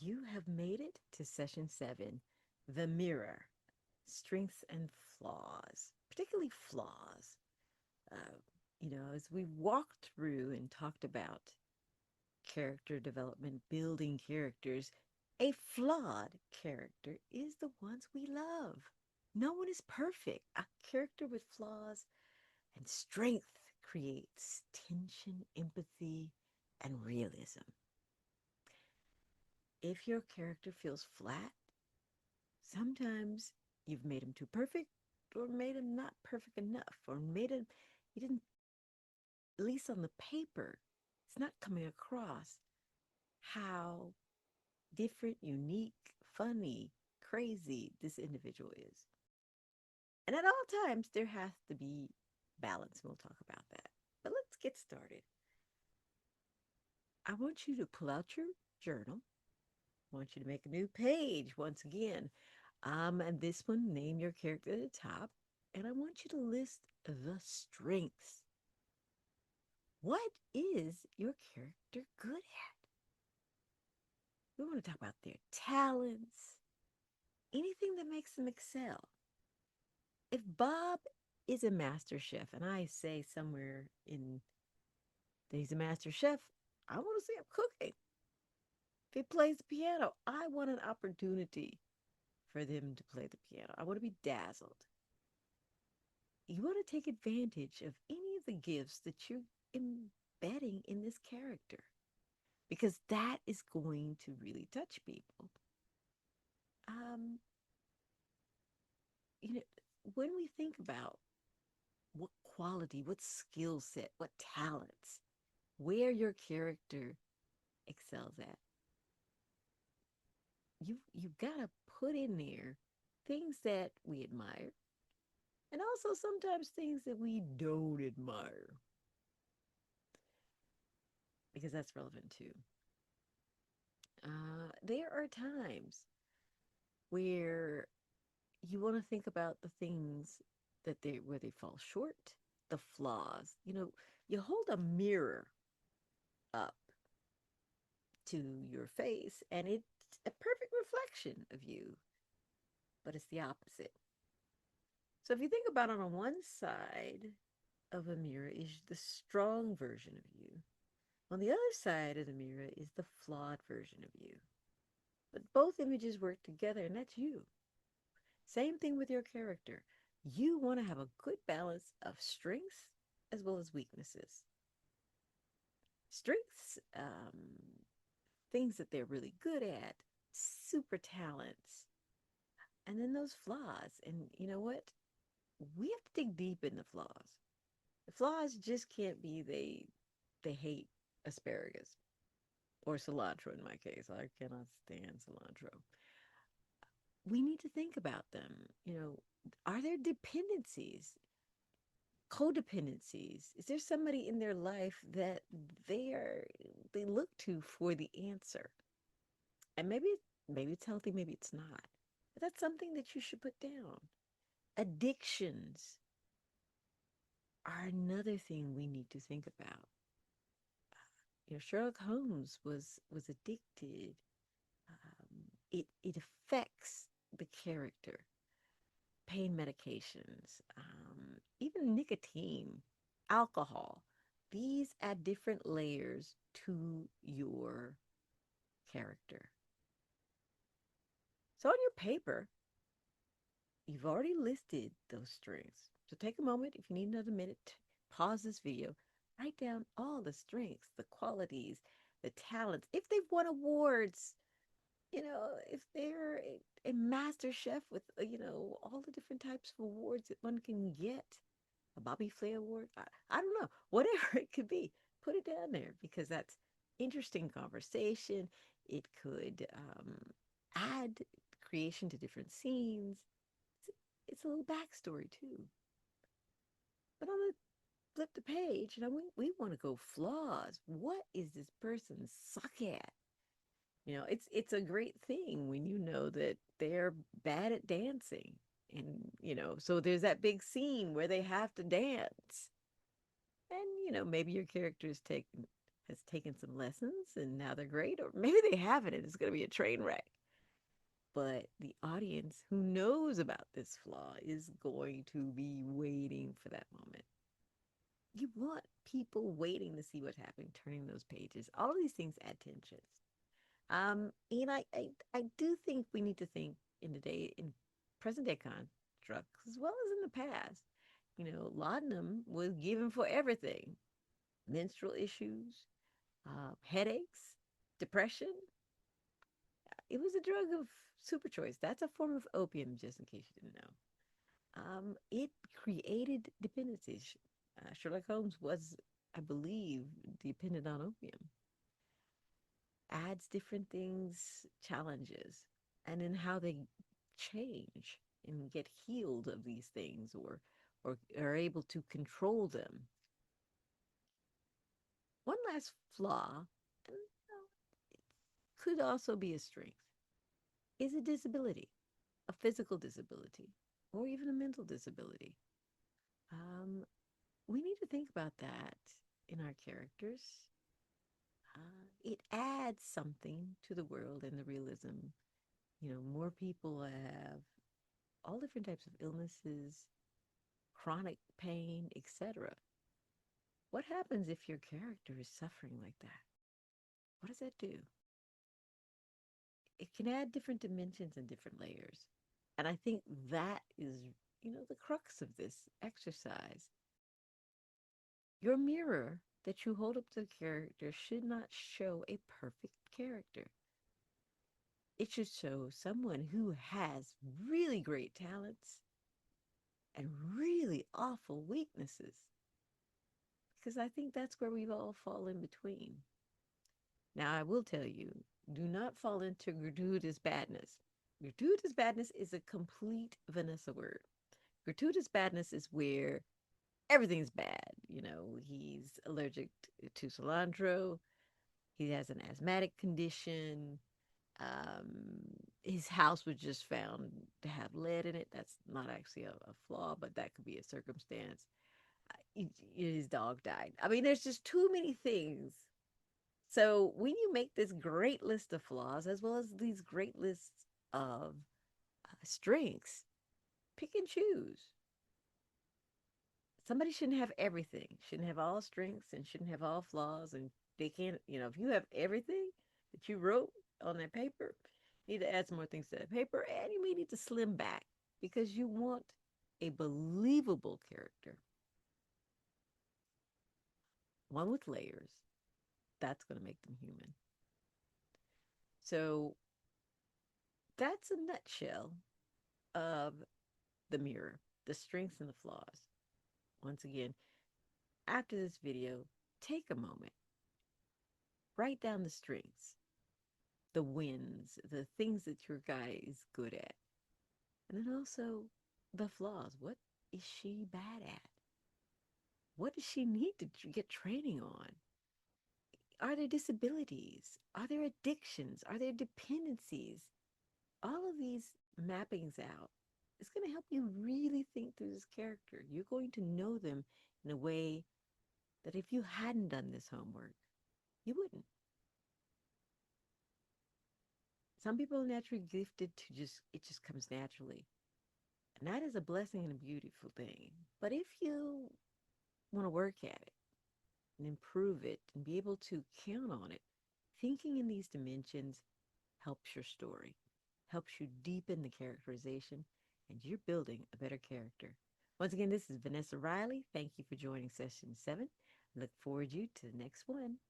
You have made it to session 7, the mirror, strengths and flaws, particularly flaws. Uh, as we walked through and talked about character development, building characters, a flawed character is the ones we love. No one is perfect. A character with flaws and strength creates tension, empathy, and realism. If your character feels flat, sometimes you've made him too perfect or made him not perfect enough or made him, you didn't, at least on the paper, it's not coming across how different, unique, funny, crazy this individual is. And at all times, there has to be balance. We'll talk about that. But let's get started. I want you to pull out your journal. I want you to make a new page once again. And this one, name your character at the top. And I want you to list the strengths. What is your character good at? We want to talk about their talents, anything that makes them excel. If Bob is a master chef, and I say somewhere in that he's a master chef, I want to see him cooking. If he plays the piano, I want an opportunity for them to play the piano. I want to be dazzled. You want to take advantage of any of the gifts that you're embedding in this character because that is going to really touch people. Um, you know, when we think about what quality, what skill set, what talents, where your character excels at, you've got to put in there things that we admire and also sometimes things that we don't admire because that's relevant too. There are times where you want to think about the things that they where they fall short, the flaws. You hold a mirror up to your face and it's a perfect reflection of you, but it's the opposite. So if you think about it, on one side of a mirror is the strong version of you. On the other side of the mirror is the flawed version of you. But both images work together, and that's you. Same thing with your character. You want to have a good balance of strengths as well as weaknesses. Strengths, things that they're really good at, super talents, and then those flaws. And you know what? We have to dig deep in the flaws. The flaws just can't be they hate asparagus or cilantro in my case. I cannot stand cilantro. We need to think about them. Are there dependencies, codependencies? Is there somebody in their life that they are they look to for the answer? And maybe it's healthy, maybe it's not. But that's something that you should put down. Addictions are another thing we need to think about. Sherlock Holmes was addicted. It affects the character. Pain medications, even nicotine, alcohol. These add different layers to your character. So on your paper, you've already listed those strengths. So take a moment, if you need another minute, pause this video, write down all the strengths, the qualities, the talents. If they've won awards, if they're a master chef with, all the different types of awards that one can get, a Bobby Flay award, I don't know, whatever it could be, put it down there because that's interesting conversation. It could add creation to different scenes. It's a little backstory too. But on the flip the page, we want to go flaws. What is this person suck at? It's a great thing when you know that they're bad at dancing. And, so there's that big scene where they have to dance. And, maybe your character is taking has taken some lessons and now they're great, or maybe they haven't and it's going to be a train wreck. But the audience who knows about this flaw is going to be waiting for that moment. You want people waiting to see what's happening, turning those pages. All of these things add tension. And I do think we need to think in the day in present day constructs as well as in the past. Laudanum was given for everything: menstrual issues, headaches, depression. It was a drug of super choice. That's a form of opium, just in case you didn't know. It created dependencies. Sherlock Holmes was, I believe, dependent on opium. Adds different things, challenges, and in how they change and get healed of these things, or are able to control them. One last flaw, and it could also be a strength, is a disability, a physical disability, or even a mental disability. Um, we need to think about that in our characters. It adds something to the world and the realism. More people have all different types of illnesses, chronic pain, etc. What happens if your character is suffering like that? What does that do? It can add different dimensions and different layers. And I think that is, the crux of this exercise. Your mirror that you hold up to the character should not show a perfect character. It should show someone who has really great talents and really awful weaknesses. Because I think that's where we've all fallen between. Now, I will tell you, do not fall into gratuitous badness. Gratuitous badness is a complete Vanessa word. Gratuitous badness is where everything's bad. He's allergic to cilantro. He has an asthmatic condition. His house was just found to have lead in it. That's not actually a flaw, but that could be a circumstance. His dog died. I mean, there's just too many things. So when you make this great list of flaws, as well as these great lists of strengths, pick and choose. Somebody shouldn't have everything, shouldn't have all strengths and shouldn't have all flaws. And they can't, if you have everything that you wrote on that paper, you need to add some more things to that paper, and you may need to slim back because you want a believable character, one with layers. That's going to make them human. So that's a nutshell of the mirror, the strengths and the flaws. Once again, after this video, take a moment, write down the strengths, the wins, the things that your guy is good at, and then also the flaws. What is she bad at? What does she need to get training on? Are there disabilities? Are there addictions? Are there dependencies? All of these mappings out is going to help you really think through this character. You're going to know them in a way that if you hadn't done this homework, you wouldn't. Some people are naturally gifted to it just comes naturally. And that is a blessing and a beautiful thing. But if you want to work at it and improve it and be able to count on it, thinking in these dimensions helps your story, helps you deepen the characterization, and you're building a better character. Once again, this is Vanessa Riley. Thank you for joining session 7. I look forward to the next one.